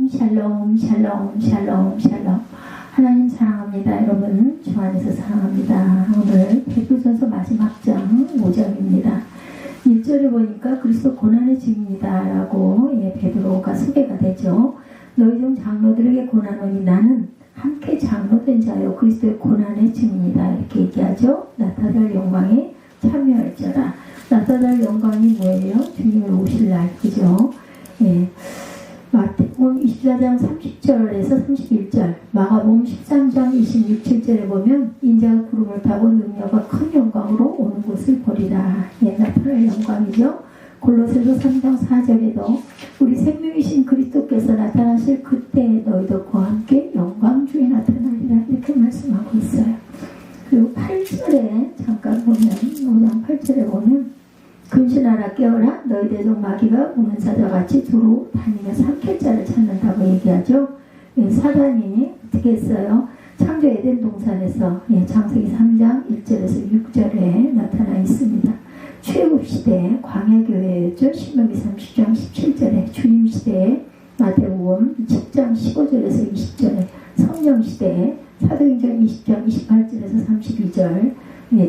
샬롬 샬롬 샬롬 샬롬 샬롬. 하나님 사랑합니다. 여러분 주 안에서 사랑합니다. 오늘 베드로전서 마지막 장 5장입니다. 1절에 보니까 그리스도 고난의 증인이다 라고 베드로가 소개가 되죠. 너희 중 장로들에게 고난하니 나는 함께 장로된 자요 그리스도의 고난의 증인이다 이렇게 얘기하죠. 나타날 영광에 참여할지어다. 나타날 영광이 뭐예요? 주님을 오실 날, 그죠? 예. 마태복음 24장 30절에서 31절, 마가복음 13장 26, 7절에 보면 인자가 구름을 타고 능력과 큰 영광으로 오는 곳을 보리라. 예, 나타날 영광이죠. 골로새서 3장 4절에도 우리 생명이신 그리스도께서 나타나실 그때 너희도 그와 함께 영광 중에 나타나리라 이렇게 말씀하고 있어요. 그리고 8절에 잠깐 보면 5장 8절에 보면 근신하라 깨어라 너희 대적 마귀가 우는 사자같이 두루 다니며 삼킬 자를 찾는다고 얘기하죠. 예, 사단이 어떻게 했어요? 창조 에덴 동산에서 창세기 3장 1절에서 6절에 나타나 있습니다. 출애굽시대 광야교회였죠. 신명기 30장 17절에 주임시대 마태복음 10장 15절에서 20절에 성령시대 사도행전 20장 28절에서 32절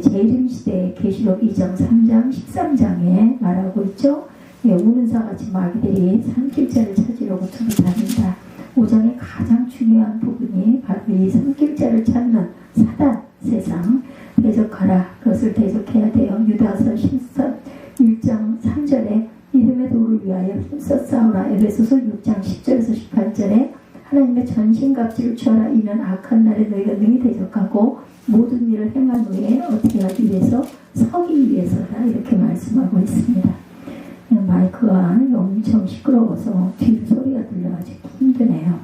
재림시대 계시록 2장 3장 13장에 말하고 있죠. 우는 사같이 마귀들이 삼킬자를 찾으려고 두루 다닌다. 5장의 가장 중요한 부분이 바로 이 삼킬자를 찾는 사단 세상 대적하라. 그것을 대적해야 돼요. 유다서 1장 3절에 믿음의 도를 위하여 힘써 싸우라. 에베소서 6장 10절에서 18절에 하나님의 전신갑주를 취하라. 이는 악한 날에 너희가 능히 대적하고 모든 일을 행한 후에 어떻게 하기 위해서 서기 위해서다 이렇게 말씀하고 있습니다. 마이크가 엄청 시끄러워서 뒤로 소리가 들려가지고 힘드네요.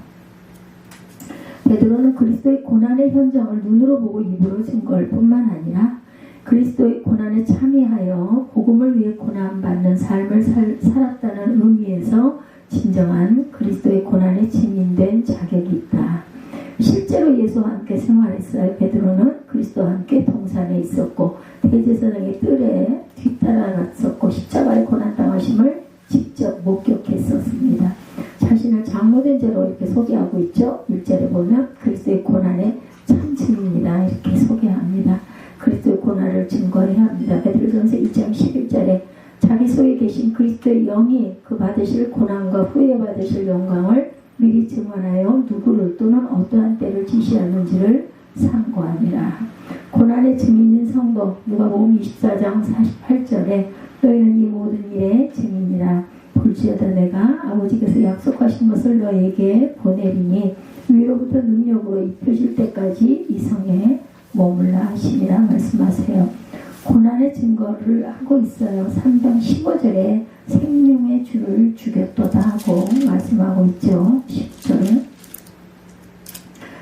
베드로는 그리스도의 고난의 현장을 눈으로 보고 입으로 증거할 뿐만 아니라 그리스도의 고난에 참여하여 복음을 위해 고난받는 삶을 살았다는 의미에서 진정한 그리스도의 고난에 증인된 자격이 있다. 실제로 예수와 함께 생활했어요. 베드로는 그리스도와 함께 동산에 있었고 대제사장의 뜰에 뒤따라갔었고 십자가의 고난당하심을 직접 목격했었습니다. 자신을 장로된 자로 이렇게 소개하고 있죠. 1절에 보면 그리스도의 고난의 참 증인이다 이렇게 소개합니다. 그리스도의 고난을 증거해야 합니다. 베드로전서 2장 11절에 자기 속에 계신 그리스도의 영이 그 받으실 고난과 후에 받으실 영광을 미리 증언하여 누구를 또는 어떠한 때를 지시하는지를 상고하니라. 고난의 증인인 성도 누가복음 24장 48절에 너희는 이 모든 일의 증인이라. 볼지어다 내가 아버지께서 약속하신 것을 너에게 보내리니 위로부터 능력으로 입혀질 때까지 이 성에 머물라 하시니라 말씀하세요. 고난의 증거를 하고 있어요. 3장 15절에 생명의 주를 죽였도다 하고 말씀하고 있죠. 10절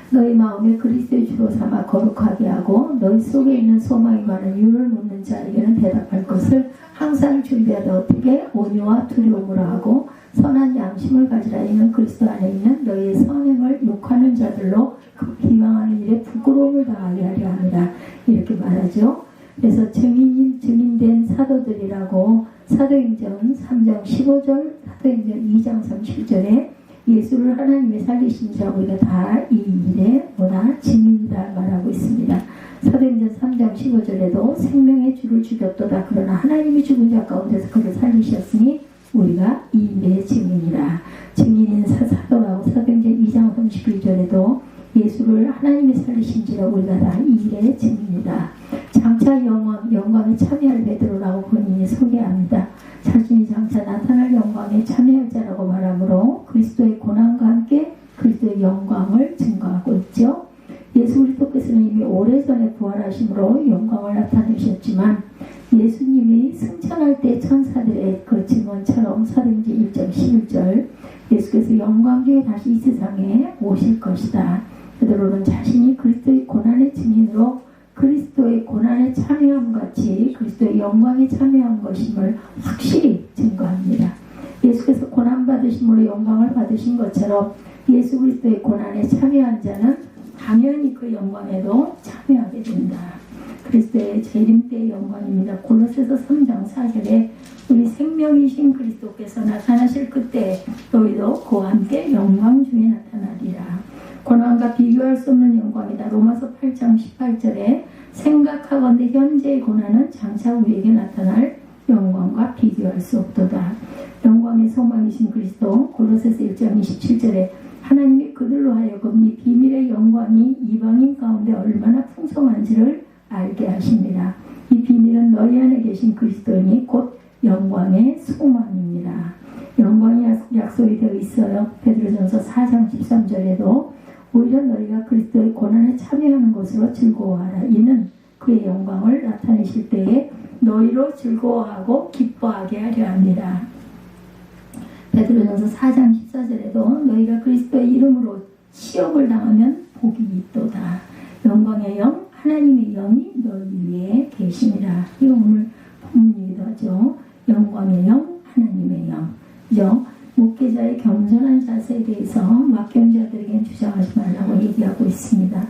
너희 마음에 그리스도의 주로 삼아 거룩하게 하고 너희 속에 있는 소망이 많은 이유를 묻는 자에게는 대답할 것을 항상 준비하되 어떻게 온유와 두려움으로 하고 선한 양심을 가지라. 이는 그리스도 안에 있는 너희의 선행을 욕하는 자들로 그 비방하는 일에 부끄러움을 당하게 하려 합니다. 이렇게 말하죠. 그래서 증인된 사도들이라고 사도행전 3장 15절, 사도행전 2장 37절에 예수를 하나님이 살리신 자 우리가 다 이 일에 뭐나 증인이다 말하고 있습니다. 사도행전 3장 15절에도 생명의 주를 죽였도다. 그러나 하나님이 죽은 자 가운데서 그를 살리셨으니 우리가 이 일의 증인이라. 증인인 사도라고 사도행전 2장 31절에도 예수를 하나님이 살리신지라 우리가 다 이 일의 증인이다. 장차 영광에 참여할 베드로라고 본인이 소개합니다. 자신이 장차 나타날 영광에 참여할 자라고 말하므로 그리스도의 고난과 함께 그리스도의 영광을 증거하고 있죠. 예수 그리스도께서는 이미 오래전에 부활하심으로 영광을 나타내셨지만 예수님이 승천할 때 천사들의 그 증언처럼 사도행전 1장 11절 예수께서 영광 중에 다시 이 세상에 오실 것이다. 베드로는 자신이 그리스도의 고난의 증인으로 그리스도의 고난에 참여함 같이 그리스도의 영광에 참여한 것임을 확실히 증거합니다. 예수께서 고난받으심으로 영광을 받으신 것처럼 예수 그리스도의 고난에 참여한 자는 당연히 그 영광에도 참여하게 된다. 그리스도의 재림 때의 영광입니다. 골로새서 3장 4절에 우리 생명이신 그리스도께서 나타나실 그때 너희도 그와 함께 영광 중에 나타나리라. 고난과 비교할 수 없는 영광이다. 로마서 8장 18절에 생각하건대 현재의 고난은 장차 우리에게 나타날 영광과 비교할 수 없도다. 영광의 소망이신 그리스도. 골로새서 1장 27절에 하나님이 그들로 하여금 이 비밀의 영광이 이방인 가운데 얼마나 풍성한지를 알게 하십니다. 이 비밀은 너희 안에 계신 그리스도이니 곧 영광의 소망입니다. 영광이 약속이 되어 있어요. 베드로전서 4장 13절에도 오히려 너희가 그리스도의 고난에 참여하는 것으로 즐거워하라. 이는 그의 영광을 나타내실 때에 너희로 즐거워하고 기뻐하게 하려 합니다. 베드로전서 4장 14절에도 너희가 그리스도의 이름으로 시험을 당하면 복이 있도다. 영광의 영, 하나님의 영이 너희 위에 계시니라. 이거 오늘 본문이기도 하죠. 영광의 영, 하나님의 영. 그죠? 목회자의 겸손한 자세에 대해서 맡겨온 자들에게 주장하지 말라고 얘기하고 있습니다.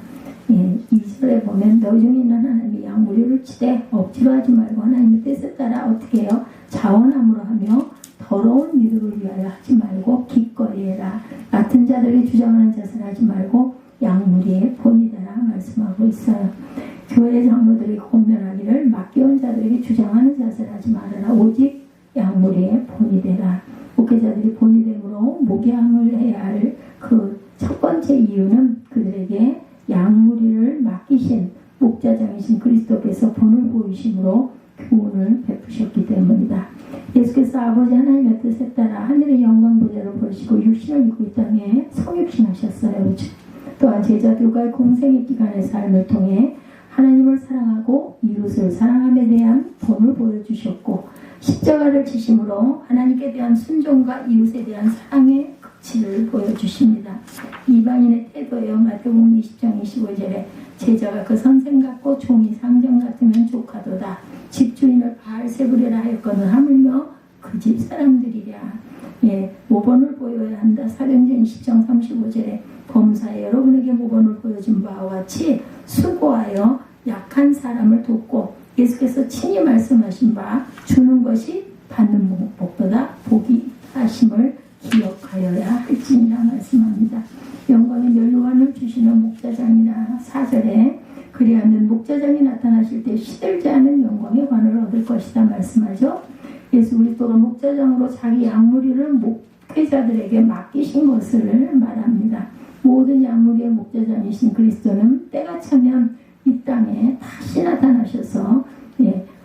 2절에 보면 너희 중에 있는 하나님이 양무리를 치되 억지로 하지 말고 하나님의 뜻에 따라 어떻게 해요? 자원함으로 하며 더러운 믿음을 위하여 하지 말고 기꺼이 해라. 같은 자들이 주장하는 자세를 하지 말고 양무리의 본이 되라 말씀하고 있어요. 교회 장로들이 권면하기를 맡겨온 자들에게 주장하는 자세를 하지 말아라. 오직 양무리의 본이 되라. 목회자들이 본이 됨으로 목양을 해야 할 그 첫 번째 이유는 그들에게 양무리를 맡기신 목자장이신 그리스도께서 본을 보이심으로 교훈을 베푸셨기 때문이다. 예수께서 아버지 하나님의 뜻에 따라 하늘의 영광 보좌를 보시고 육신을 입고 이 땅에 성육신하셨어요. 또한 제자들과의 공생의 기간의 삶을 통해 하나님을 사랑하고 이웃을 사랑함에 대한 본을 보여주셨고 십자가를 지심으로 하나님께 대한 순종과 이웃에 대한 사랑의 극치를 보여주십니다. 이방인의 태도여 마태복음 20장 25절에 제자가 그 선생 같고 종이 상전 같으면 족하도다. 집주인을 바알세불이라 하였거늘 하물며 그 집 사람들이랴. 모범을 보여야 한다. 사도행전 20장 35절에 범사에 여러분에게 모범을 보여준 바와 같이 수고하여 약한 사람을 돕고 예수께서 친히 말씀하신 바 주는 것이 받는 복보다 복이 하심을 기억하여야 할지니라 말씀합니다. 영광의 면류관을 주시는 목자장이라. 4절에 그리하면 목자장이 나타나실 때 시들지 않은 영광의 관을 얻을 것이다 말씀하죠. 예수 그리스도가 목자장으로 자기 양무리를 목회자들에게 맡기신 것을 말합니다. 모든 양무리의 목자장이신 그리스도는 때가 차면 이 땅에 다시 나타나셔서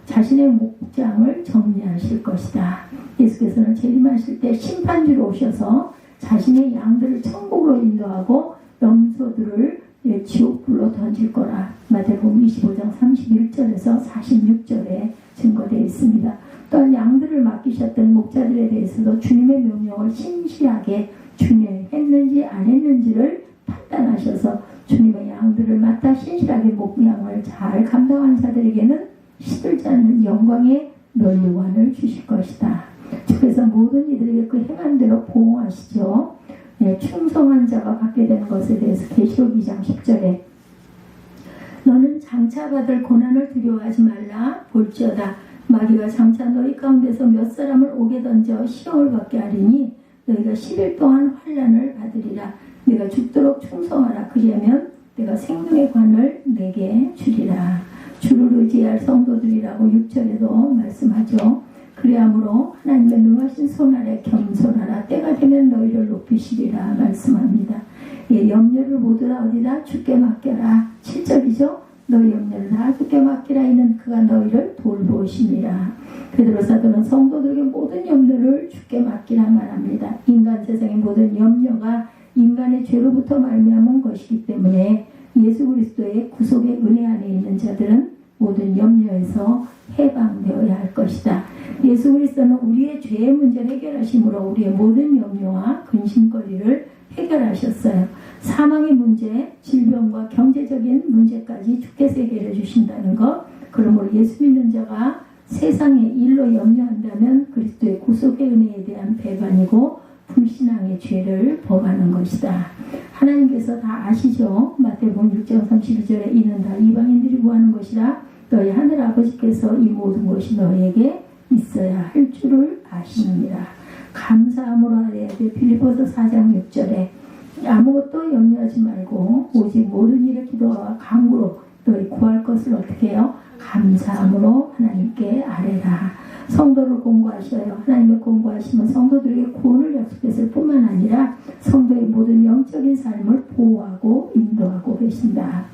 자신의 목장을 정리하실 것이다. 예수께서는 재림하실 때 심판주로 오셔서 자신의 양들을 천국으로 인도하고 염소들을 지옥불로 던질 거라. 마태복음 25장 31절에서 46절에 증거되어 있습니다. 또한 양들을 맡기셨던 목자들에 대해서도 주님의 명령을 신실하게 준행했는지 안 했는지를 판단하셔서 주님의 양들을 맡아 신실하게 목양을 잘 감당한 자들에게는 시들지 않는 영광의 면류관을 주실 것이다. 주께서 모든 이들에게 그 행한 대로 보호하시죠. 충성한 자가 받게 되는 것에 대해서 계시록 2장 10절에 너는 장차 받을 고난을 두려워하지 말라. 볼지어다 마귀가 장차 너희 가운데서 몇 사람을 옥에 던져 시험을 받게 하리니 너희가 10일 동안 환난을 받으리라. 내가 죽도록 충성하라. 그리하면 내가 생명의 관을 내게 주리라. 주를 의지할 성도들이라고 6절에도 말씀하죠. 그리하므로 하나님의 능하신 손 아래 겸손하라. 때가 되면 너희를 높이시리라 말씀합니다. 염려를 모두 다 어디다 주께 맡겨라. 7절이죠. 너희 염려를 다 주께 맡기라. 이는 그가 너희를 돌보시니라. 베드로 사도는 성도들에게 모든 염려를 주께 맡기라 말합니다. 인간 세상의 모든 염려가 인간의 죄로부터 말미암은 것이기 때문에 예수 그리스도의 구속의 은혜 안에 있는 자들은 모든 염려에서 해방되어야 할 것이다. 예수 그리스도는 우리의 죄의 문제를 해결하심으로 우리의 모든 염려와 근심거리를 해결하셨어요. 사망의 문제, 질병과 경제적인 문제까지 주께서 해결해 주신다는 것. 그러므로 예수 믿는 자가 세상의 일로 염려한다면 그리스도의 구속의 은혜에 대한 배반이고 불신앙의 죄를 범하는 것이다. 하나님께서 다 아시죠. 마태복음 6장 32절에 이는 다 이방인들이 구하는 것이라 너희 하늘 아버지께서 이 모든 것이 너희에게 있어야 할 줄을 아십니다. 감사함으로 하여야 돼. 빌립보서 4장 6절에 아무것도 염려하지 말고 오직 모든 일에 기도와 간구로 너희 구할 것을 어떻게 해요? 감사함으로 하나님께 아뢰라. 성도를 공고하셔요. 하나님을 공고하시면 성도들에게 구원을 약속했을 뿐만 아니라 성도의 모든 영적인 삶을 보호하고 인도하고 계신다.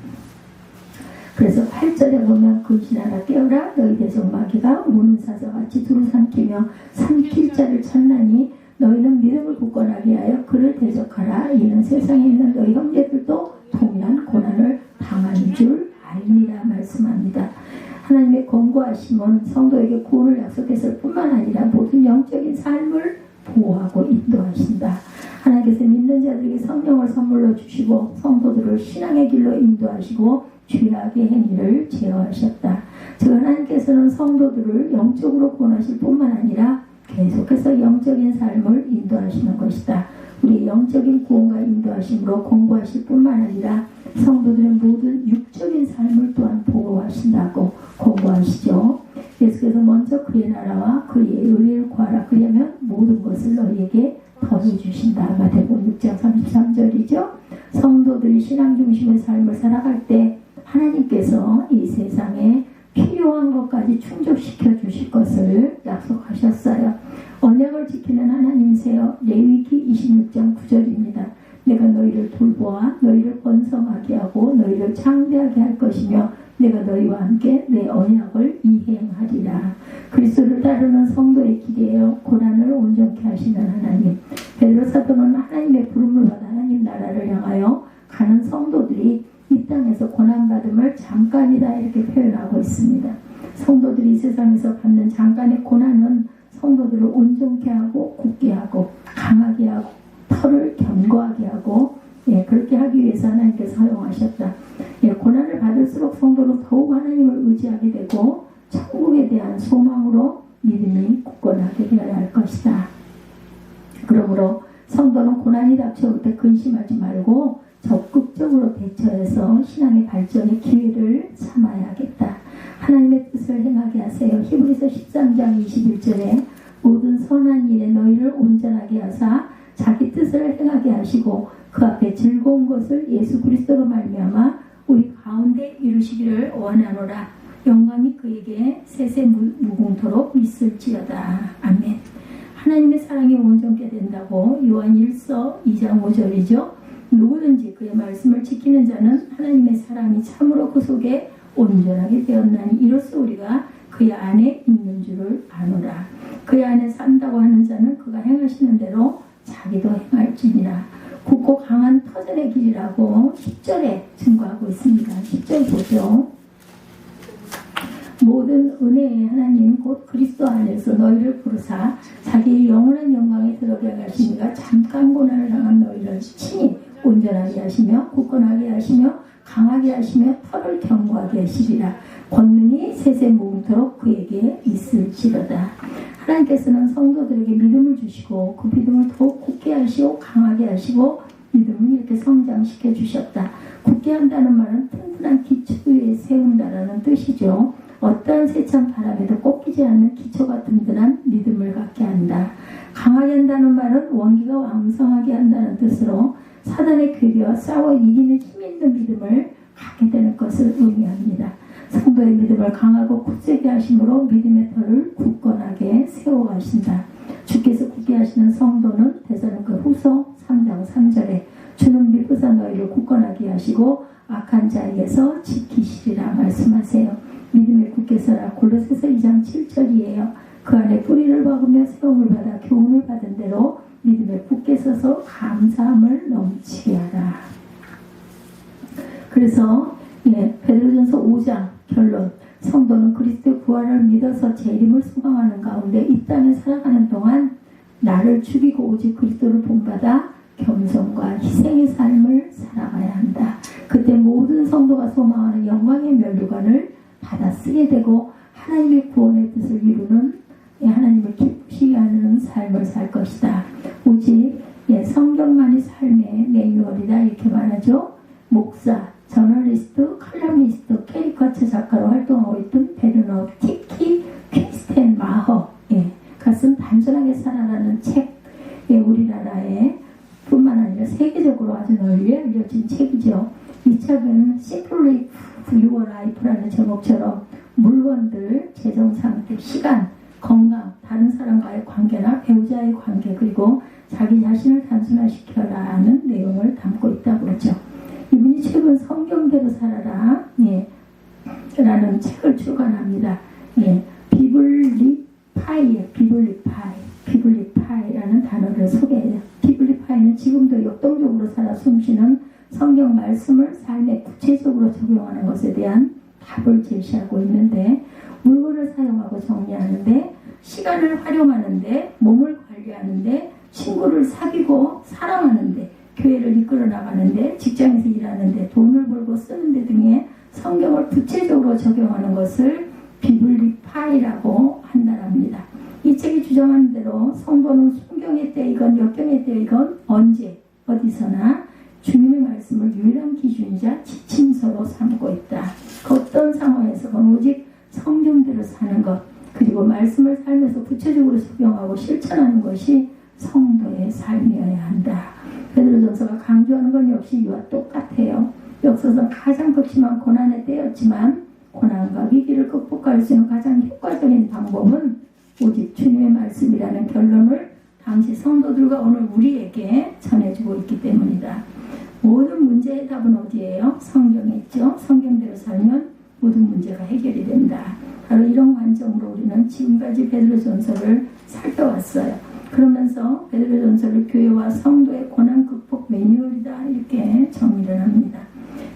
그래서 8절에 보면 근신하라 깨어라 너희 대적 마귀가 우는 사자같이 두루 삼키며 삼킬 자를 찾나니 너희는 믿음을 굳건하게 하여 그를 대적하라. 이는 세상에 있는 너희 형제들도 동일한 고난을 당하는 줄 알리라 말씀합니다. 하나님의 권고하심은 성도에게 구원을 약속했을 뿐만 아니라 모든 영적인 삶을 보호하고 인도하신다. 하나님께서 믿는 자들에게 성령을 선물로 주시고 성도들을 신앙의 길로 인도하시고 죄악의 행위를 제어하셨다. 즉 하나님께서는 성도들을 영적으로 구원하실 뿐만 아니라 계속해서 영적인 삶을 인도하시는 것이다. 우리 영적인 구원과 인도하심으로 공부하실 뿐만 아니라 성도들의 모든 육적인 삶을 또한 보호하신다고 공부하시죠. 예수께서 먼저 그의 나라와 그의 의를 구하라. 그러면 모든 것을 너희에게 더해주신다. 마태복음 6장 33절이죠. 성도들이 신앙 중심의 삶을 살아갈 때 하나님께서 이 세상에 필요한 것까지 충족시켜 주실 것을 약속하셨어요. 언약을 지키는 하나님이세요. 레위기 26장 9절입니다. 내가 너희를 돌보아 너희를 번성하게 하고 너희를 창대하게 할 것이며 내가 너희와 함께 내 언약을 이행하리라. 그리스도를 따르는 성도의 길이에요. 고난을 온전케 하시는 하나님. 베드로 사도는 하나님의 부름을 받아 하나님 나라를 향하여 가는 성도들이 이 땅에서 고난받음을 잠깐이다 이렇게 표현하고 있습니다. 성도들이 이 세상에서 받는 잠깐의 고난은 성도들을 온전케 하고 굳게 하고 강하게 하고 털을 견고하게 하고 그렇게 하기 위해서 하나님께서 허용하셨다. 고난을 받을수록 성도는 더욱 하나님을 의지하게 되고 천국에 대한 소망으로 믿음이 굳건하게 되어야 할 것이다. 그러므로 성도는 고난이 닥쳐올 때 근심하지 말고 적극적으로 대처해서 신앙의 발전의 기회를 삼아야겠다. 하나님의 뜻을 행하게 하세요. 히브리서 13장 21절에 모든 선한 일에 너희를 온전하게 하사 자기 뜻을 행하게 하시고 그 앞에 즐거운 것을 예수 그리스도로 말미암아 우리 가운데 이루시기를 원하노라. 영광이 그에게 세세 무궁토록 있을지어다. 아멘. 하나님의 사랑이 온전케 된다고 요한 1서 2장 5절이죠. 누구든지 그의 말씀을 지키는 자는 하나님의 사랑이 참으로 그 속에 온전하게 되었나니 이로써 우리가 그의 안에 있는 줄을 아노라. 그의 안에 산다고 하는 자는 그가 행하시는 대로 자기도 행할지니라. 굳고 강한 터전의 길이라고 10절에 증거하고 있습니다. 10절 보죠. 모든 은혜의 하나님 곧 그리스도 안에서 너희를 부르사 자기의 영원한 영광에 들어가게 하시니가 잠깐 고난을 당한 너희를 친히 온전하게 하시며 굳건하게 하시며 강하게 하시며 털을 견고하게 하시리라. 권능이 세세 무궁토록 그에게 있을지로다. 하나님께서는 성도들에게 믿음을 주시고 그 믿음을 더욱 굳게 하시고 강하게 하시고 믿음을 이렇게 성장시켜 주셨다. 굳게 한다는 말은 튼튼한 기초 위에 세운다라는 뜻이죠. 어떠한 세찬 바람에도 꺾이지 않는 기초가 든든한 믿음을 갖게 한다. 강하게 한다는 말은 원기가 왕성하게 한다는 뜻으로 사단의 괴리와 싸워 이기는 힘 있는 믿음을 갖게 되는 것을 의미합니다. 성도의 믿음을 강하고 굳세게 하심으로 믿음의 털을 굳건하게 세워가신다. 주께서 굳게 하시는 성도는 데살로니가 후서 3장 3절에 주는 믿으사 너희를 굳건하게 하시고 악한 자에게서 지키시리라 말씀하세요. 믿음에 굳게 서라. 골로새서 2장 7절이에요. 그 안에 뿌리를 박으며 세움을 받아 교훈을 받은 대로 믿음에 굳게 서서 감사함을 넘치게 하라. 그래서 베드로전서 5장 결론. 성도는 그리스도의 부활을 믿어서 재림을 소망하는 가운데 이 땅에 살아가는 동안 나를 죽이고 오직 그리스도를 본받아 겸손과 희생의 삶을 살아가야 한다. 그때 모든 성도가 소망하는 영광의 면류관을 받아 쓰게 되고 하나님의 구원의 뜻을 이루는 하나님을 기쁘시게 하는 삶을 살 것이다. 오직 성경만이 삶의 매뉴얼이다 이렇게 말하죠. 목사, 저널리스트, 칼럼니스트, 캐리커처 작가로 활동하고 있던 베르너 티키 퀸스텐 마허 세계적으로 아주 널리 알려진 책이죠. 이 책은 Simply Your Life라는 제목처럼 물건들, 재정상태, 시간, 건강, 다른 사람과의 관계나 배우자의 관계, 그리고 자기 자신을 단순화시켜라는 내용을 담고 있다고 그러죠. 이분이 최근 성경대로 살아라 라는 책을 출간합니다. 비블리파이라는 단어를 소개해요. 비블리파이는 지금도 역동적으로 살아 숨쉬는 성경 말씀을 삶에 구체적으로 적용하는 것에 대한 답을 제시하고 있는데, 물건을 사용하고 정리하는데, 시간을 활용하는데, 몸을 관리하는데, 친구를 사귀고 사랑하는데, 교회를 이끌어 나가는데, 직장에서 일하는데, 돈을 벌고 쓰는데 등의 성경을 구체적으로 적용하는 것을 비블리파이라고 한다랍니다. 이 책이 주장하는 대로 성도는 순경의 때이건 역경의 때이건 언제 어디서나 주님의 말씀을 유일한 기준이자 지침서로 삼고 있다. 그 어떤 상황에서건 오직 성경대로 사는 것, 그리고 말씀을 삶에서 구체적으로 적용하고 실천하는 것이 성도의 삶이어야 한다. 베드로전서가 강조하는 건 역시 이와 똑같아요. 역사상 가장 극심한 고난의 때였지만 고난과 위기를 극복할 수 있는 가장 효과적인 방법은 오직 주님의 말씀이라는 결론을 당시 성도들과 오늘 우리에게 전해주고 있기 때문이다. 모든 문제의 답은 어디예요? 성경에 있죠. 성경대로 살면 모든 문제가 해결이 된다. 바로 이런 관점으로 우리는 지금까지 베드로전서를 살펴왔어요. 그러면서 베드로전서를 교회와 성도의 고난 극복 매뉴얼이다 이렇게 정리를 합니다.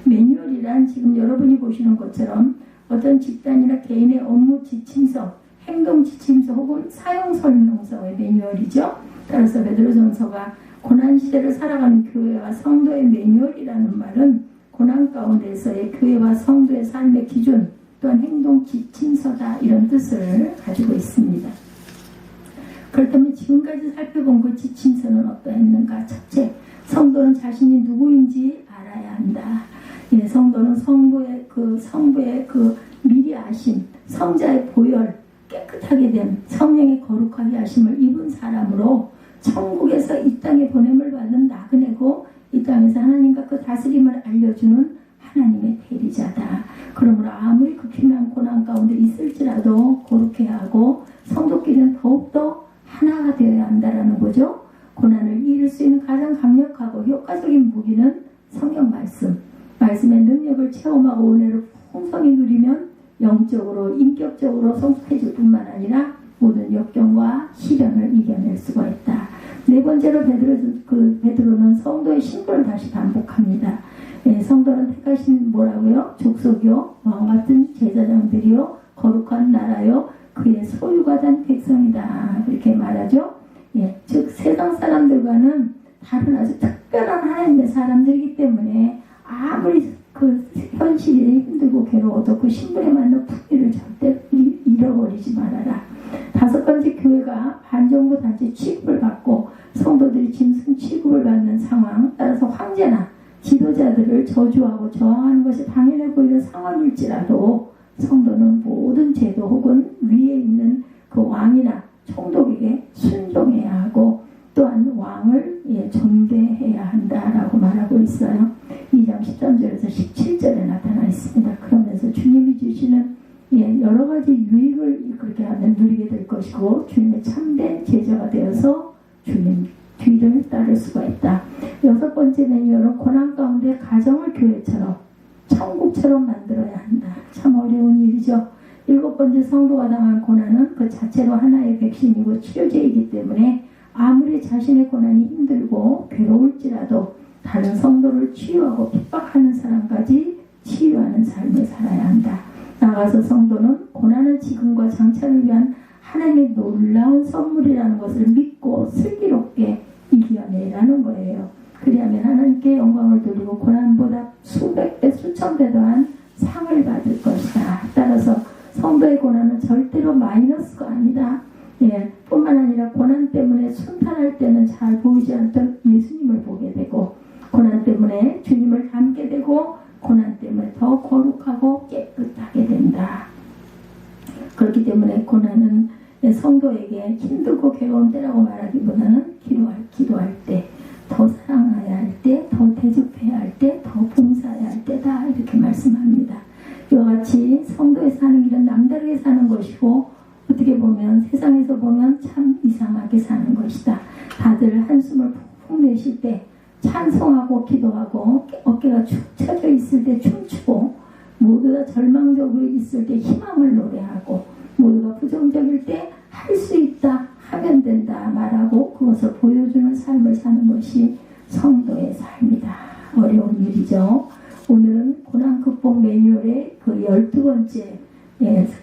매뉴얼이란 지금 여러분이 보시는 것처럼 어떤 집단이나 개인의 업무 지침서, 행동 지침서 혹은 사용 설명서의 매뉴얼이죠. 따라서 베드로전서가 고난 시대를 살아가는 교회와 성도의 매뉴얼이라는 말은 고난 가운데서의 교회와 성도의 삶의 기준 또한 행동 지침서다 이런 뜻을 가지고 있습니다. 그렇다면 지금까지 살펴본 그 지침서는 어떠했는가? 첫째, 성도는 자신이 누구인지 알아야 한다. 성도는 성부의 그 미리 아심, 성자의 보혈, 깨끗하게 된 성령의 거룩하게 하심을 입은 사람으로 천국에서 이 땅에 보냄을 받은 나그네고 이 땅에서 하나님과 그 다스림을 알려주는 하나님의 대리자다. 그러므로 아무리 극심한 고난 가운데 있을지라도 거룩해야 하고 성도끼리는 더욱더 하나가 되어야 한다라는 거죠. 고난을 이길 수 있는 가장 강력하고 효과적인 무기는 성경 말씀의 능력을 체험하고 은혜를 풍성히 누리면 영적으로 인격적으로 성숙해질 뿐만 아니라 모든 역경과 시련을 이겨낼 수가 있다. 네 번째로 베드로는 성도의 신분을 다시 반복합니다. 성도는 택하신 뭐라고요? 족속이요, 왕같은 제사장들이요, 거룩한 나라요, 그의 소유가 된 백성이다. 이렇게 말하죠. 즉 세상 사람들과는 다른 아주 특별한 하나님의 사람들이기 때문에 아무리 그 현실이 힘들고 괴로워도 그 신분에 맞는 품위를 절대 잃어버리지 말아라. 다섯 번째, 교회가 반정부 단체 취급을 받고 성도들이 짐승 취급을 받는 상황, 따라서 황제나 지도자들을 저주하고 저항하는 것이 당연해 보이는 상황일지라도 성도는 모든 제도 혹은 위에 있는 그 왕이나 총독에게 순종해야 하고 또한 왕을 존경해야 한다라고 말하고 있어요. 2장 13절에서 17절에 나타나 있습니다. 그러면서 주님이 주시는 여러 가지 유익을 그렇게 하면 누리게 될 것이고 주님의 참된 제자가 되어서 주님 뒤를 따를 수가 있다. 여섯 번째 매뉴얼은 고난 가운데 가정을 교회처럼 천국처럼 만들어야 한다. 참 어려운 일이죠. 일곱 번째, 성도가 당한 고난은 그 자체로 하나의 백신이고 치료제이기 때문에 아무리 자신의 고난이 힘들고 괴로울지라도 다른 성도를 치유하고 핍박하는 사람까지 치유하는 삶을 살아야 한다. 나아가서 성도는 고난은 지금과 장차를 위한 하나님의 놀라운 선물이라는 것을 믿고 슬기롭게 이겨내라는 거예요. 그리하면 하나님께 영광을 돌리고 고난보다 수백 배, 수천 배 더한 상을 받을 것이다. 따라서 성도의 고난은 절대로 마이너스가 아니다. 뿐만 아니라 고난 때문에 순탄할 때는 잘 보이지 않던 예수님을 보게 되고 고난 때문에 주님을 닮게 되고 고난 때문에 더 거룩하고 깨끗하게 된다. 그렇기 때문에 고난은 성도에게 힘들고 괴로운 때라고 말하기보다는 기도할 때, 더 사랑해야 할 때, 때, 더 대접해야 할 때, 더 봉사해야 할 때다 이렇게 말씀합니다. 이와 같이 성도에 사는 길은 남다르게 사는 것이고 어떻게 보면 세상에서 보면 참 이상하게 사는 것이다. 다들 한숨을 푹 내쉴 때 찬송하고 기도하고 어깨가 축 처져 있을 때 춤추고 모두가 절망적으로 있을 때 희망을 노래하고 모두가 부정적일 때 할 수 있다 하면 된다 말하고 그것을 보여주는 삶을 사는 것이 성도의 삶이다. 어려운 일이죠. 오늘은 고난 극복 매뉴얼의 그 12번째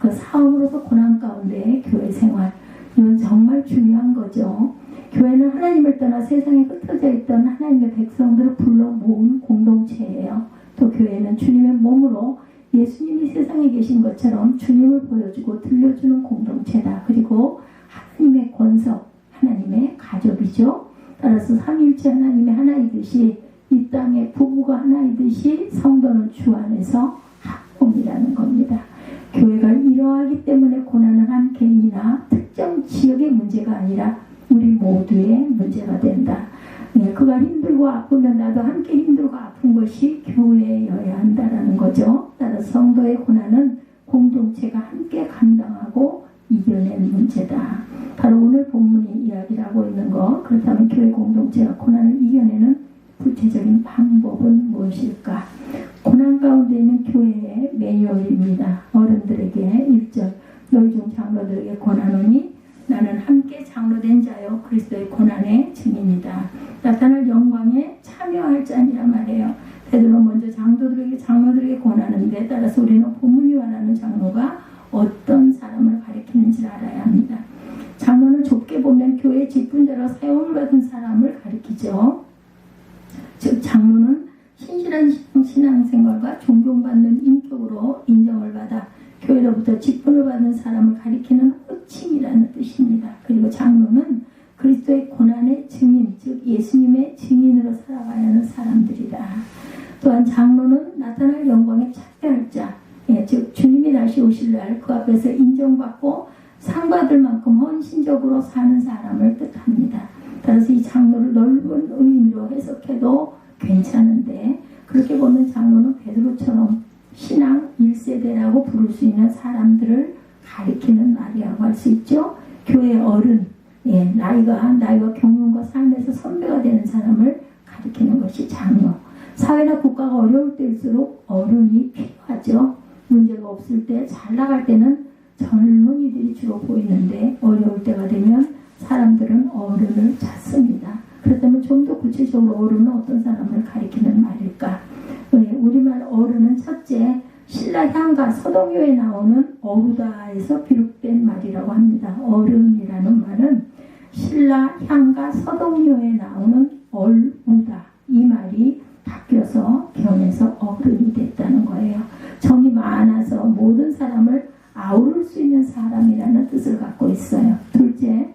그 사업으로서 고난 가운데 교회 생활 이건 정말 중요한 거죠. 교회는 하나님을 떠나 세상에 흩어져 있던 하나님의 백성들을 불러 모은 공동체예요. 또 교회는 주님의 몸으로 예수님이 세상에 계신 것처럼 주님을 보여주고 들려주는 공동체다. 그리고 하나님의 권석, 하나님의 가족이죠. 따라서 삼위일체 하나님의 하나이듯이 이 땅의 부부가 하나이듯이 성도는 주 안에서 합공이라는 겁니다. 교회가 이러하기 때문에 고난은 한 개인이나 특정 지역의 문제가 아니라 우리 모두의 문제가 된다. 그가 힘들고 아프면 나도 함께 힘들고 아픈 것이 교회여야 한다라는 거죠. 따라서 성도의 고난은 공동체가 함께 감당하고 이겨낸 문제다. 바로 오늘 본문이 이야기를 하고 있는 거. 그렇다면 교회 공동체가 고난을 이겨내는 구체적인 방법은 무엇일까? 고난 가운데 있는 교회의 매뉴얼입니다. 어른들에게 1절 너희 중 장로들에게 권하노니 나는 함께 장로된 자여 그리스도의 고난의 증인이다. 나타날 영광에 참여할 자니라 말해요. 베드로 먼저 장로들에게 권하는데 따라서 우리는 본문이 말하는 장로가 어떤 사람을 가리키는지를 알아야 합니다. 장로는 좁게 보면 교회 직분자로 사용을 받은 사람을 가리키죠. 즉 장로는 신실한 신앙생활과 존경받는 인격으로 인정을 받아 교회로부터 직분을 받은 사람을 가리키는 호칭이라는 뜻입니다. 그리고 장로는 그리스도의 고난의 증인, 즉 예수님의 증인으로 살아가야 하는 사람들이다. 또한 장로는 나타날 영광에 참여할 자, 즉 주님이 다시 오실 날 그 앞에서 인정받고 상 받을 만큼 헌신적으로 사는 사람을 뜻합니다. 따라서 이 장로를 넓은 의미로 해석해도 괜찮은데 그렇게 보면 장로는 베드로처럼 신앙 1세대라고 부를 수 있는 사람들을 가리키는 말이라고 할 수 있죠. 교회 어른, 나이가 경륜과 삶에서 선배가 되는 사람을 가리키는 것이 장로. 사회나 국가가 어려울 때일수록 어른이 필요하죠. 문제가 없을 때, 잘 나갈 때는 젊은이들이 주로 보이는데 어려울 때가 되면 사람들은 어른을 찾습니다. 그렇다면 좀 더 구체적으로 어른은 어떤 사람을 가리키는 말일까? 우리말 어른은 첫째, 신라 향가 서동요에 나오는 어루다에서 비롯된 말이라고 합니다. 어른이라는 말은 신라 향가 서동요에 나오는 얼우다 이 말이 바뀌어서 변해서 어른이 됐다는 거예요. 정이 많아서 모든 사람을 아우를 수 있는 사람이라는 뜻을 갖고 있어요. 둘째,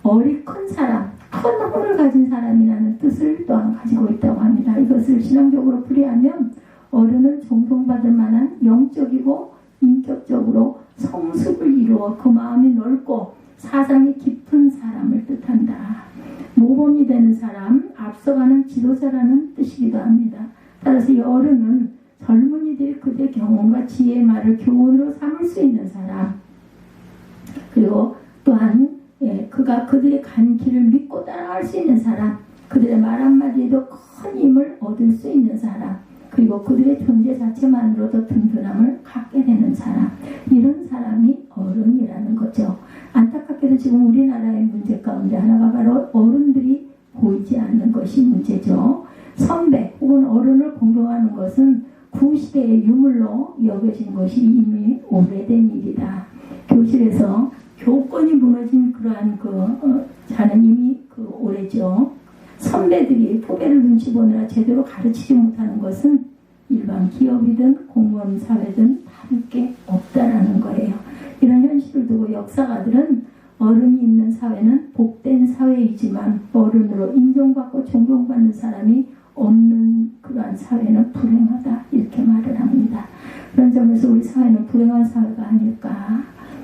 어리 큰 사람, 큰 혼을 가진 사람이라는 뜻을 또한 가지고 있다고 합니다. 이것을 신앙적으로 풀이하면 어른은 존경받을 만한 영적이고 인격적으로 성숙을 이루어 그 마음이 넓고 사상이 깊은 사람을 뜻한다. 모범이 되는 사람, 앞서가는 지도자라는 뜻이기도 합니다. 따라서 이 어른은 젊은이들이 그들의 경험과 지혜의 말을 교훈으로 삼을 수 있는 사람, 그리고 또한 그가 그들의 간 길을 믿고 따라갈 수 있는 사람, 그들의 말 한마디에도 큰 힘을 얻을 수 있는 사람, 그리고 그들의 존재 자체만으로도 든든함을 갖게 되는 사람, 이런 사람이 어른이라는 거죠. 안타깝게도 지금 우리나라의 문제 가운데 하나가 바로 어른들이 보이지 않는 것이 문제죠. 선배 혹은 어른을 공경하는 것은 구시대의 유물로 여겨진 것이 이미 오래된 일이다. 교실에서 교권이 무너진 그러한 자는 이미 오래죠. 선배들이 후배를 눈치 보느라 제대로 가르치지 못하는 것은 일반 기업이든 공무원 사회든 다를 게 없다라는 거예요. 이런 현실을 두고 역사가들은 어른이 있는 사회는 복된 사회이지만 어른으로 인정받고 존경받는 사람이 없는 그러한 사회는 불행하다 이렇게 말을 합니다. 그런 점에서 우리 사회는 불행한 사회가 아닐까.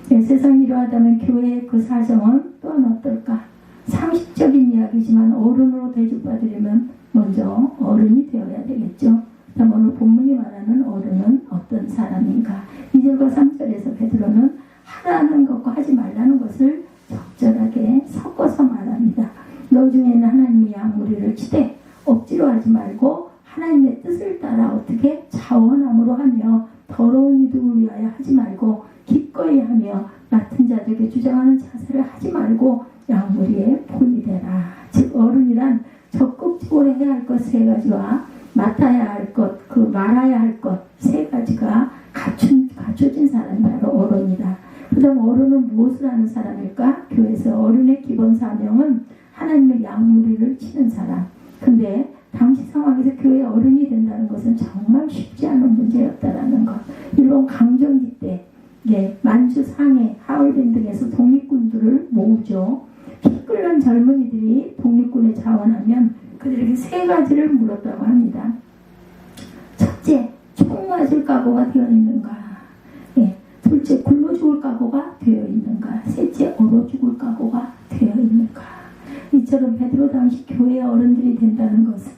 세상이 이러하다면 교회의 그 사정은 또한 어떨까. 상식적인 이야기지만 어른으로 대접받으려면 먼저 어른이 어른이 되어야 되겠죠. 그다음 오늘 본문이 말하는 어른은 어떤 사람인가. 2절과 3절에서 베드로는 하라는 것과 하지 말라는 것을 적절하게 섞어서 말합니다. 너 중에는 하나님이 양무리를 치되 억지로 하지 말고 하나님의 뜻을 따라 어떻게 자원함으로 하며 더러운 이득을 위하여 하지 말고 기꺼이 하며 맡은 자들에게 주장하는 자세를 하지 말고 양무리의 본이 되라. 즉 어른이란 적극적으로 해야 할 것 세 가지와 맡아야 할 것, 그 말아야 할 것 세 가지가 갖춰진 사람이 바로 어른이다. 그 다음 어른은 무엇을 하는 사람일까? 교회에서 어른의 기본 사명은 하나님의 양무리를 치는 사람. 근데 당시 상황에서 교회 어른이 된다는 것은 정말 쉽지 않은 문제였다라는 것. 일본 강점기 때 만주, 상해, 하얼빈 등에서 독립군들을 모으죠. 피 끓는 젊은이들이 독립군에 자원하면 그들에게 세 가지를 물었다고 합니다. 첫째, 총 맞을 각오가 되어 있는가? 둘째, 굶어 죽을 각오가 되어 있는가? 셋째, 얼어 죽을 각오가 되어 있는가? 이처럼 베드로 당시 교회 어른들이 된다는 것은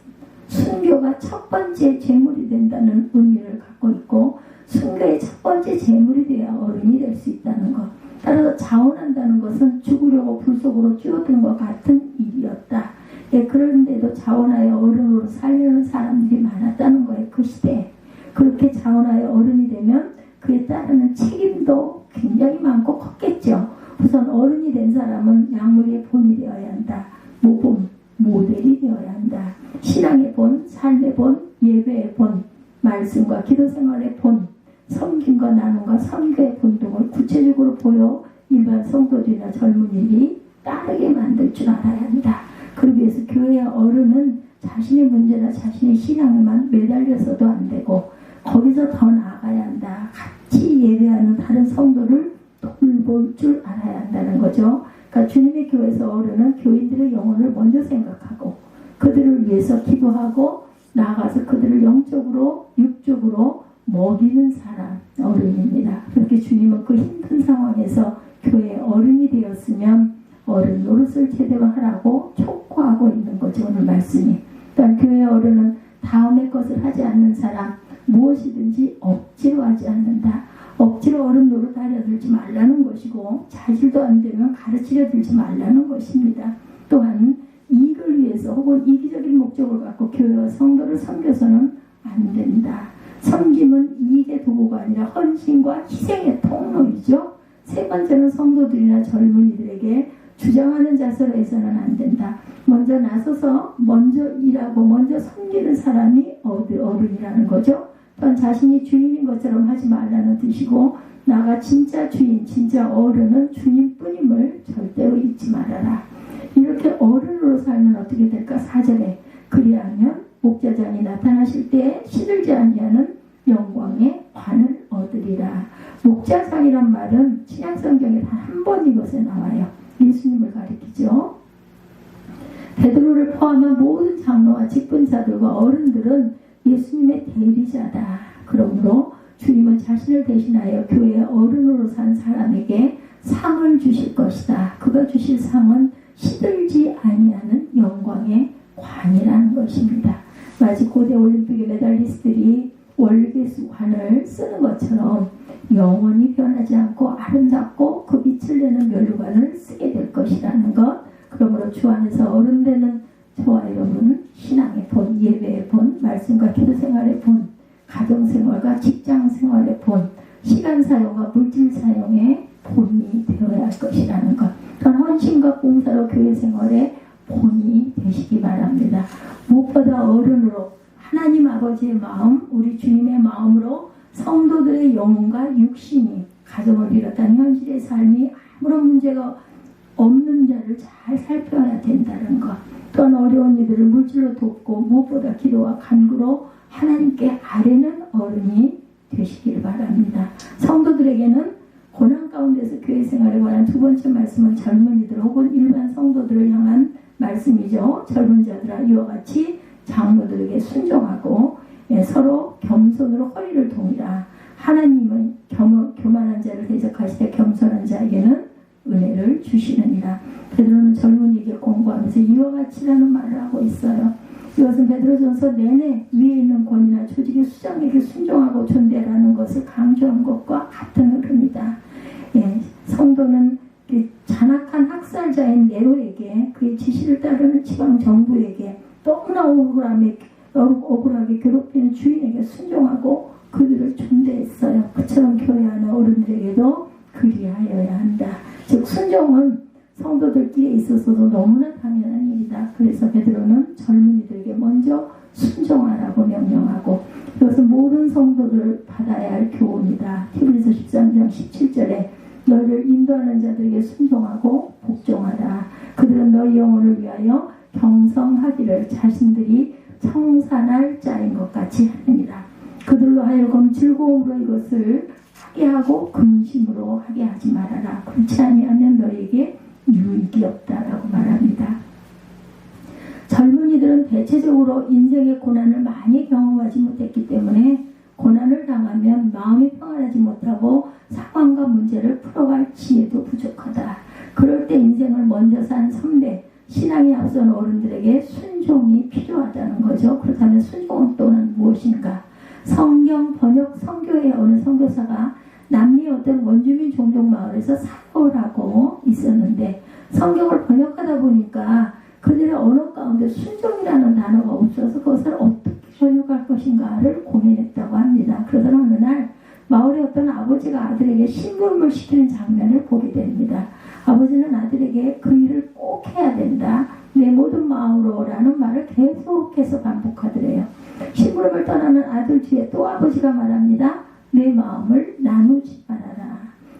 순교가 첫 번째 제물이 된다는 의미를 갖고 있고 순교의 첫 번째 제물이 되어야 어른이 될 수 있다는 것. 따라서 자원한다는 것은 죽으려고 불 속으로 뛰어든 것 같은 일이었다. 그런데도 자원하여 어른으로 살려는 사람들이 많았다는 거예요. 그 시대에. 그렇게 자원하여 어른이 되면 그에 따르는 책임도 굉장히 많고 컸겠죠. 우선 어른이 된 사람은 양무리의 본이 되어야 한다. 모범, 모델이 되어야 한다. 신앙의 본, 삶의 본, 예배의 본, 말씀과 기도 생활의 본, 섬김과 나눔과 선교의 본 등을 구체적으로 보여 일반 성도들이나 젊은이들이 따르게 만들 줄 알아야 한다. 그러기 위해서 교회의 어른은 자신의 문제나 자신의 신앙에만 매달려서도 안 되고 거기서 더 나아가야 한다. 같이 예배하는 다른 성도를 돌볼 줄 알아야 한다는 거죠. 그러니까 주님의 교회에서 어른은 교인들의 영혼을 먼저 생각하고 그들을 위해서 기도하고 나아가서 그들을 영적으로 육적으로 먹이는 사람 어른입니다. 그렇게 주님은 그 힘든 상황에서 교회의 어른이 되었으면 어른 노릇을 제대로 하라고 촉구하고 있는 거죠. 오늘 말씀이. 또한 교회의 어른은 다음의 것을 하지 않는 사람, 무엇이든지 억지로 하지 않는다. 억지로 어른 노릇하려 들지 말라는 것이고 자질도 안 되면 가르치려 들지 말라는 것입니다. 또한 이익을 위해서 혹은 이기적인 목적을 갖고 교회와 성도를 섬겨서는 안 된다. 섬김은 이익의 도구가 아니라 헌신과 희생의 통로이죠. 세 번째는 성도들이나 젊은이들에게 주장하는 자세로 해서는 안 된다. 먼저 나서서 먼저 일하고 먼저 섬기는 사람이 어른이라는 거죠. 또한 자신이 주인인 것처럼 하지 말라는 뜻이고 나가 진짜 주인, 진짜 어른은 주님뿐임을 절대로 잊지 말아라. 이렇게 어른으로 살면 어떻게 될까? 4절에 그리하면 목자장이 나타나실 때에 시들지 아니하는 영광의 관을 얻으리라. 목자장이란 말은 신약성경에 단 한 번 이것에 나와요. 예수님을 가리키죠. 베드로를 포함한 모든 장로와 직분자들과 어른들은 예수님의 대리자다. 그러므로 주님은 자신을 대신하여 교회의 어른으로 산 사람에게 상을 주실 것이다. 그가 주실 상은 시들지 아니하는 영광의 관이라는 것입니다. 마치 고대 올림픽의 메달리스트들이 월계수 관을 쓰는 것처럼 영원히 변하지 않고 아름답고 그 빛을 내는 면류관을 쓰게 될 것이라는 것. 그러므로 주 안에서 어른되는 저와 여러분은 신앙의 본, 예배의 본, 말씀과 기도생활의 본, 가정생활과 직장생활의 본, 시간 사용과 물질 사용의 본이 되어야 할 것이라는 것. 또한 헌신과 봉사로 교회 생활의 본이 되시기 바랍니다. 무엇보다 어른으로 하나님 아버지의 마음, 우리 주님의 마음으로 성도들의 영혼과 육신이 가정을 비롯한 현실의 삶이 아무런 문제가 없는 자를 잘 살펴야 된다는 것. 또한 어려운 이들을 물질로 돕고 무엇보다 기도와 간구로 하나님께 아뢰는 어른이 되시길 바랍니다. 성도들에게는 고난 가운데서 교회 생활에 관한 두 번째 말씀은 젊은이들 혹은 일반 성도들을 향한 말씀이죠. 젊은 자들아 이와 같이 장로들에게 순종하고 서로 겸손으로 허리를 동이라. 하나님은 교만한 자를 대적하시되 겸손한 자에게는 은혜를 주시느니라. 베드로는 젊은이에게 공부하면서 이와 같이라는 말을 하고 있어요. 이것은 베드로전서 내내 위에 있는 권위나 조직의 수장에게 순종하고 존대라는 것을 강조한 것과 같은 흐름이다. 예, 성도는 잔악한 학살자인 네로에게 그의 지시를 따르는 지방 정부에게 너무나 억울하게 괴롭히는 주인에게 순종하고 그들을 존대했어요. 그처럼 교회 안의 어른들에게도 그리하여야 한다. 즉 순종은 성도들끼리에 있어서도 너무나 당연한 일이다. 그래서 베드로는 젊은이들에게 먼저 순종하라고 명령하고 이것은 모든 성도들을 받아야 할 교훈이다. 히브리서 13장 17절에 너희를 인도하는 자들에게 순종하고 복종하라. 그들은 너희 영혼을 위하여 경성하기를 자신들이 청산할 자인 것 같이 하느니라. 그들로 하여금 즐거움으로 이것을 하게 하고 근심으로 하게 하지 말아라. 그렇지 아니하면 너희에게 유익이 없다라고 말합니다. 젊은이들은 대체적으로 인생의 고난을 많이 경험하지 못했기 때문에 고난을 당하면 마음이 평안하지 못하고 상황과 문제를 풀어갈 지혜도 부족하다. 그럴 때 인생을 먼저 산 선배, 신앙이 앞선 어른들에게 순종이 필요하다는 거죠. 그렇다면 순종은 또는 무엇인가? 성경 번역 선교의 어느 선교사가 남미 어떤 원주민 종족 마을에서 사역을 하고 있었는데 성경을 번역하다 보니까 그들의 언어 가운데 순종이라는 단어가 없어서 그것을 어떻게 번역할 것인가를 고민했다고 합니다. 그러던 어느 날 마을의 어떤 아버지가 아들에게 심부름을 시키는 장면을 보게 됩니다. 아버지는 아들에게 그 일을 꼭 해야 된다. 내 모든 마음으로 라는 말을 계속해서 반복하더래요. 심부름을 떠나는 아들 뒤에 또 아버지가 말합니다. 내 마음을 나누지 말아라.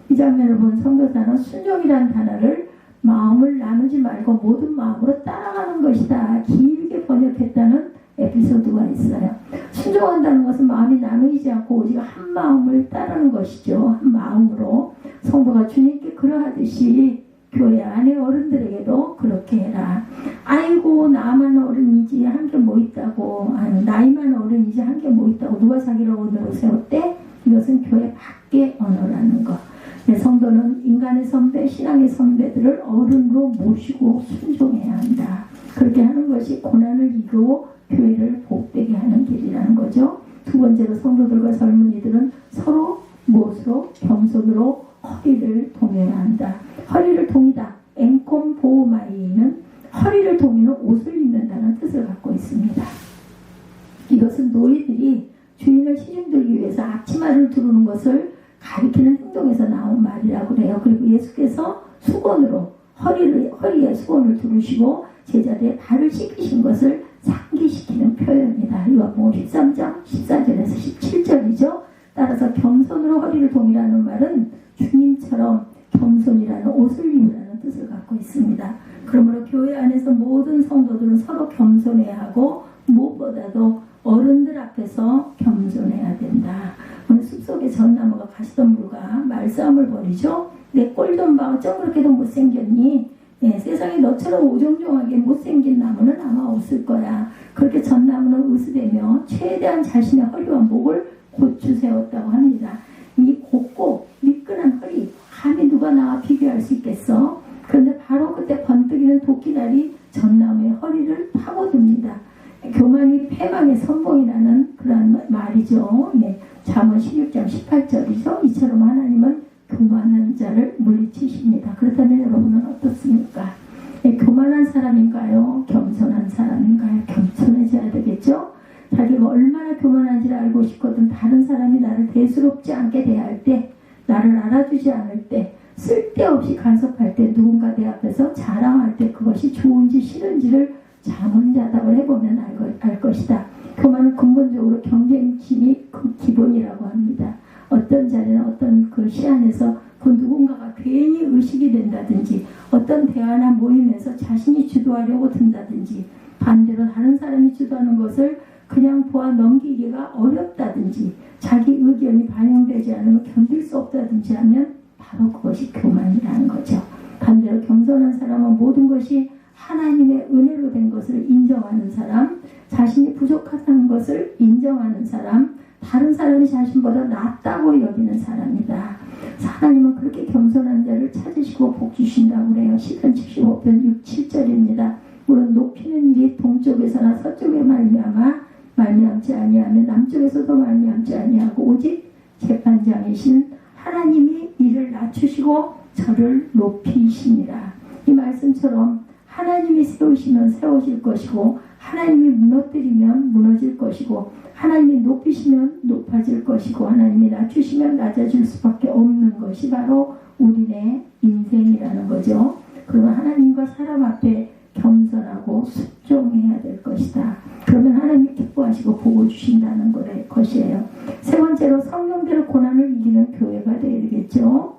이 장면을 본 선교사는 순종이라는 단어를 마음을 나누지 말고 모든 마음으로 따라가는 것이다. 길게 번역했다는 에피소드가 있어요. 순종한다는 것은 마음이 나누이지 않고 오직 한 마음을 따르는 것이죠. 한 마음으로 성도가 주님께 그러하듯이 교회 안의 어른들에게도 그렇게 해라. 아이고 나만 어른이지 한 게 뭐 있다고, 나이만 어른이지 한 게 뭐 있다고 누가 자기를 언어로 세웠대? 이것은 교회 밖의 언어라는 것. 성도는 인간의 선배, 신앙의 선배들을 어른으로 모시고 순종해야 한다. 그렇게 하는 것이 고난을 이기고 교회를 복되게 하는 길이라는 거죠. 두 번째로 성도들과 젊은이들은 서로 무엇으로? 겸손으로 허리를 동여야 한다. 허리를 동이다. 앵콤 보호마이는 허리를 동이는 옷을 입는다는 뜻을 갖고 있습니다. 이것은 노예들이 주인을 시중들기 위해서 앞치마를 두르는 것을 가리키는 행동에서 나온 말이라고 해요. 그리고 예수께서 수건으로 허리에 수건을 두르시고 제자들의 발을 씻기신 것을 상기시키는 표현입니다. 요한복음 13장 14절에서 17절이죠. 따라서 겸손으로 허리를 동이라는 말은 주님처럼 겸손이라는 옷을 입으라는 뜻을 갖고 있습니다. 그러므로 교회 안에서 모든 성도들은 서로 겸손해야 하고 무엇보다도 어른들 앞에서 겸손해야 된다. 오늘 숲속에 전나무가 가시덤불과 말싸움을 벌이죠. 내 꼴좀 봐. 어쩜 그렇게도 못생겼니? 세상에 너처럼 오종종하게 못생긴 나무는 아마 없을 거야. 그렇게 전나무는 으스대며 최대한 자신의 허리와 목을 고추 세웠다고 합니다. 이 곱고 미끈한 허리, 감히 누가 나와 비교할 수 있겠어? 그런데 바로 그때 번뜩이는 도끼날이 전나무의 허리를 파고듭니다. 교만이 패망의 선봉이라는 그런 말이죠. 잠언 16장 18절이죠. 이처럼 하나님은 교만한 자를 물리치십니다. 그렇다면 여러분은 어떻습니까? 교만한 사람인가요? 겸손한 사람인가요? 겸손해져야 되겠죠? 자기가 얼마나 교만한지를 알고 싶거든 다른 사람이 나를 대수롭지 않게 대할 때, 나를 알아주지 않을 때, 쓸데없이 간섭할 때, 누군가 내 앞에서 자랑할 때 그것이 좋은지 싫은지를 자문자답을 해보면 알 것이다. 교만은 근본적으로 경쟁심이 그 기본이라고 합니다. 어떤 자리나 어떤 그 시안에서 그 누군가가 괜히 의식이 된다든지, 어떤 대화나 모임에서 자신이 주도하려고 든다든지, 반대로 다른 사람이 주도하는 것을 그냥 보아 넘기기가 어렵다든지, 자기 의견이 반영되지 않으면 견딜 수 없다든지 하면 바로 그것이 교만이라는 거죠. 반대로 겸손한 사람은 모든 것이 하나님의 은혜로 된 것을 인정하는 사람, 자신이 부족하다는 것을 인정하는 사람, 다른 사람이 자신보다 낫다고 여기는 사람이다. 하나님은 그렇게 겸손한 자를 찾으시고 복 주신다고 그래요. 시편 75편 6, 7절입니다. 물론 높이는 일이 동쪽에서나 서쪽에 말미암지 아니하면 남쪽에서도 말미암지 아니하고 오직 재판장이신 하나님이 이를 낮추시고 저를 높이시니라. 이 말씀처럼 하나님이 세우시면 세워질 것이고 하나님이 무너뜨리면 무너질 것이고 하나님이 높이시면 높아질 것이고 하나님이 낮추시면 낮아질 수밖에 없는 것이 바로 우리의 인생이라는 거죠. 그러면 하나님과 사람 앞에 겸손하고 순종해야 될 것이다. 그러면 하나님이 기뻐하시고 복을 주신다는 것이에요. 세 번째로 성령대로 고난을 이기는 교회가 되어야 되겠죠.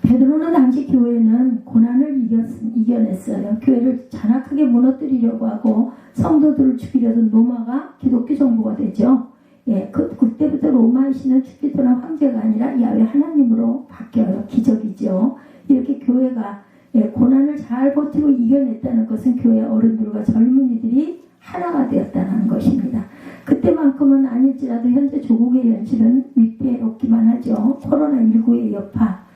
베드로는 당시 교회는 고난을 이겨냈어요. 교회를 잔악하게 무너뜨리려고 하고 성도들을 죽이려던 로마가 기독교 정부가 되죠. 예, 그때부터 로마의 신은 주피터나 황제가 아니라 야훼 하나님으로 바뀌어요. 기적이죠. 이렇게 교회가 고난을 잘 버티고 이겨냈다는 것은 교회 어른들과 젊은이들이 하나가 되었다는 것입니다. 그때만큼은 아닐지라도 현재 조국의 현실은 위태롭기만 하죠. 코로나19의 여파,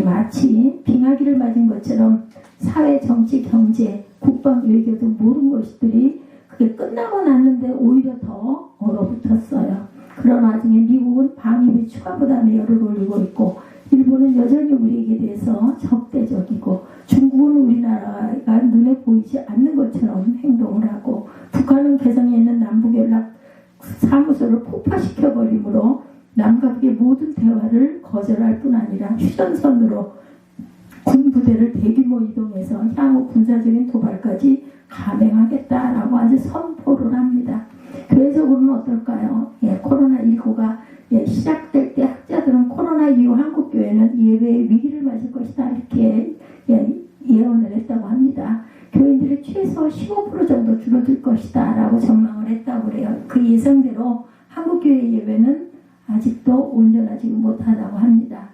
마치 빙하기를 맞은 것처럼 사회, 정치, 경제, 국방, 외교 등 모든 것들이 그게 끝나고 났는데 오히려 더 얼어붙었어요. 그런 와중에 미국은 방위비 추가 부담에 열을 올리고 있고 일본은 여전히 우리에게 대해서 적대적이고 중국은 우리나라가 눈에 보이지 않는 것처럼 행동을 하고 북한은 개성에 있는 남북연락 사무소를 폭파시켜버리므로 남과 북의 모든 대화를 거절할 뿐 아니라 휴전선으로 군부대를 대규모 이동해서 향후 군사적인 도발까지 감행하겠다라고 아주 선포를 합니다. 교회적으로는 어떨까요? 코로나19가 시작될 때 학자들은 코로나 이후 한국교회는 예배의 위기를 맞을 것이다 이렇게 예언을 했다고 합니다. 교인들이 최소 15% 정도 줄어들 것이다 라고 전망을 했다고 그래요. 그 예상대로 한국교회 예배는 아직도 온전하지 못하다고 합니다.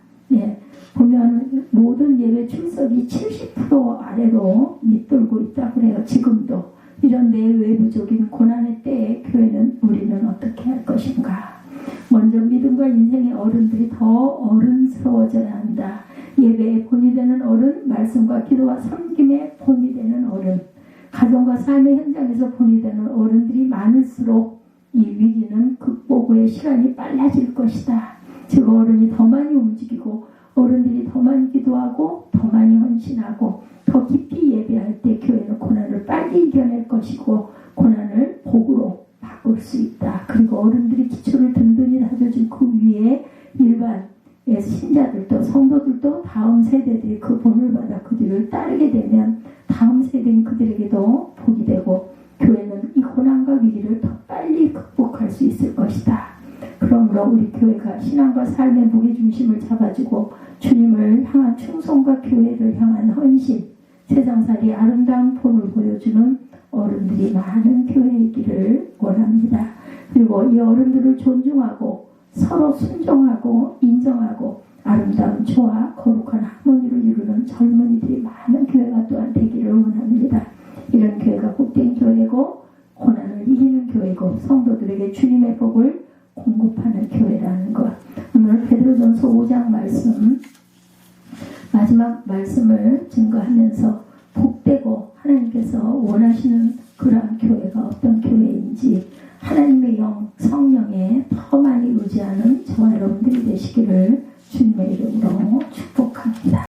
보면 모든 예배 출석이 70% 아래로 밑돌고 있다고 그래요. 지금도. 이런 내외부적인 고난의 때에 교회는 우리는 어떻게 할 것인가. 먼저 믿음과 인생의 어른들이 더 어른스러워져야 한다. 예배의 본이 되는 어른, 말씀과 기도와 섬김의 본이 되는 어른, 가정과 삶의 현장에서 본이 되는 어른들이 많을수록 이 위기는 극복 후의 시간이 빨라질 것이다. 즉 어른이 더 많이 움직이고 어른들이 더 많이 기도하고 더 많이 헌신하고 더 깊이 예배할 때 교회는 고난을 빨리 이겨낼 것이고 고난을 복으로 바꿀 수 있다. 그리고 어른들이 기초를 든든히 다져준 그 위에 일반 신자들도 성도들도 다음 세대들이 그 본을 받아 그들을 따르게 되면 다음 세대인 그들에게도 복이 되고 교회는 이 고난과 위기를 더 빨리 극복할 수 있을 것이다. 그러므로 우리 교회가 신앙과 삶의 무게중심을 잡아주고 주님을 향한 충성과 교회를 향한 헌신, 세상살이 아름다운 본을 보여주는 어른들이 많은 교회이기를 원합니다. 그리고 이 어른들을 존중하고 서로 순종하고 인정하고 아름다운 조화, 거룩한 하모니를 이루는 젊은이들이 많은 교회가 또한 되기를 원합니다. 이런 교회가 복된 교회고 고난을 이기는 교회고 성도들에게 주님의 복을 공급하는 교회라는 것. 오늘 베드로전서 5장 말씀 마지막 말씀을 증거하면서 복되고 하나님께서 원하시는